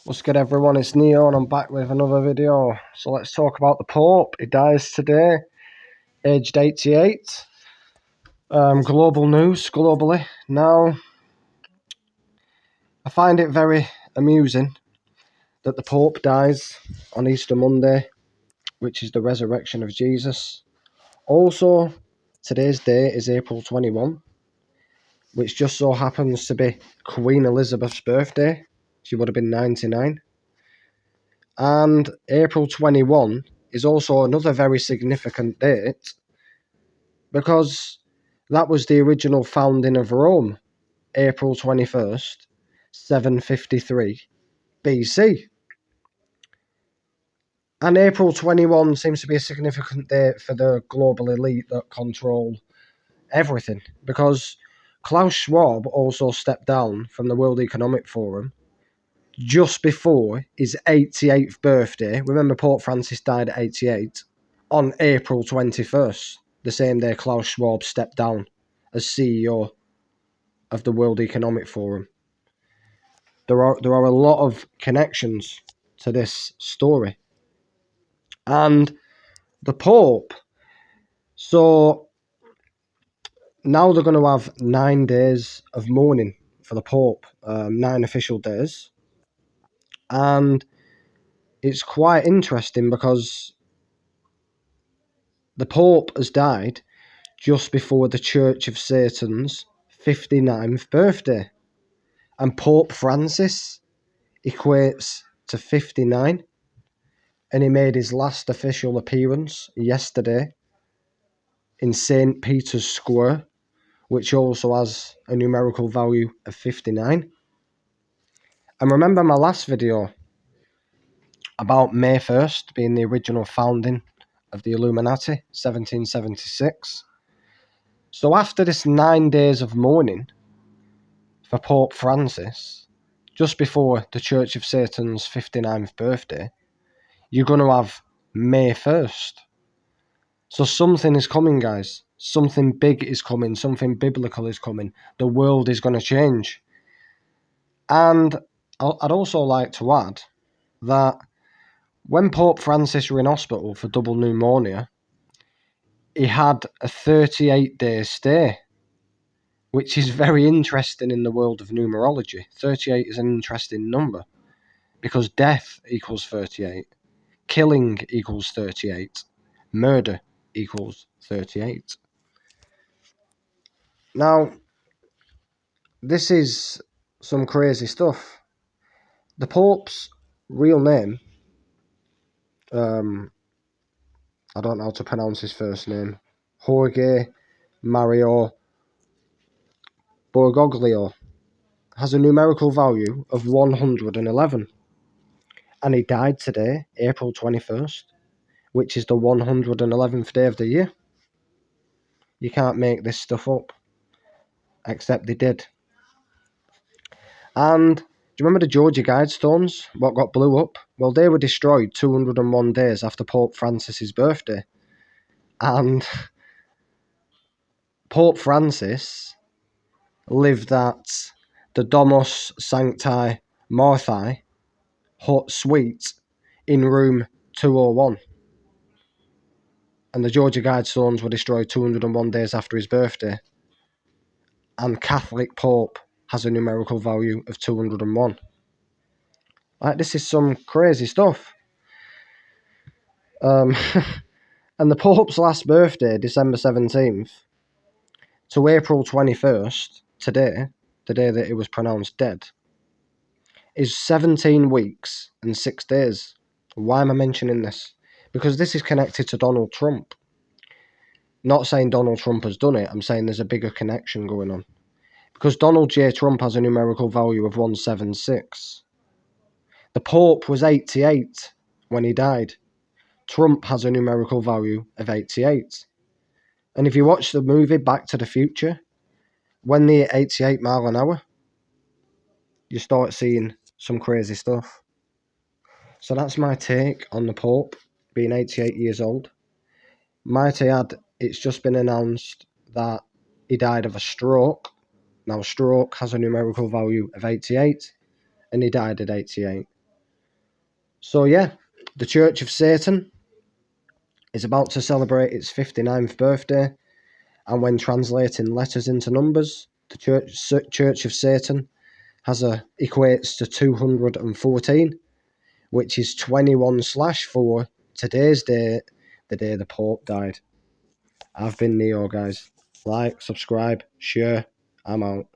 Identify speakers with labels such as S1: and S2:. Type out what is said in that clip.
S1: What's good, everyone? It's Neo and I'm back with another video. So let's talk about the Pope. He dies today, aged 88. Global news, globally. Now, I find it very amusing that the Pope dies on Easter Monday, which is the resurrection of Jesus. Also, today's date is April 21, which just so happens to be Queen Elizabeth's birthday. She would have been 99. And April 21 is also another very significant date because that was the original founding of Rome, April 21st, 753 BC. And April 21 seems to be a significant date for the global elite that control everything because Klaus Schwab also stepped down from the World Economic Forum just before his 88th birthday. Remember, Pope Francis died at 88 on April 21st, the same day Klaus Schwab stepped down as CEO of the World Economic Forum. There are a lot of connections to this story. And the Pope, so now they're going to have 9 days of mourning for the Pope, 9 official days. And it's quite interesting because the Pope has died just before the Church of Satan's 59th birthday. And Pope Francis equates to 59. And he made his last official appearance yesterday in St. Peter's Square, which also has a numerical value of 59. And remember my last video about May 1st being the original founding of the Illuminati, 1776. So after this 9 days of mourning for Pope Francis, just before the Church of Satan's 59th birthday, you're going to have May 1st. So something is coming, guys. Something big is coming. Something biblical is coming. The world is going to change. And I'd also like to add that when Pope Francis were in hospital for double pneumonia, he had a 38-day stay, which is very interesting in the world of numerology. 38 is an interesting number because death equals 38, killing equals 38, murder equals 38. Now, this is some crazy stuff. The Pope's real name, I don't know how to pronounce his first name, Jorge Mario Bergoglio, has a numerical value of 111. And he died today, April 21st, which is the 111th day of the year. You can't make this stuff up, except they did. And do you remember the Georgia Guidestones, what got blew up? Well, they were destroyed 201 days after Pope Francis's birthday. And Pope Francis lived at the Domus Sancti Marthae hut suite in room 201. And the Georgia Guidestones were destroyed 201 days after his birthday. And Catholic Pope has a numerical value of 201. Like, this is some crazy stuff. And the Pope's last birthday, December 17th, to April 21st, today, the day that he was pronounced dead, is 17 weeks and 6 days. Why am I mentioning this? Because this is connected to Donald Trump. Not saying Donald Trump has done it, I'm saying there's a bigger connection going on. Because Donald J. Trump has a numerical value of 176. The Pope was 88 when he died. Trump has a numerical value of 88. And if you watch the movie Back to the Future, when they hit 88 mile an hour, you start seeing some crazy stuff. So that's my take on the Pope being 88 years old. Might I add, it's just been announced that he died of a stroke. Now, a stroke has a numerical value of 88, and he died at 88. So yeah, the Church of Satan is about to celebrate its 59th birthday, and when translating letters into numbers, the Church of Satan equates to 214, which is 21/4 today's date, the day the Pope died. I've been Neo, guys. Like, subscribe, share. I'm out.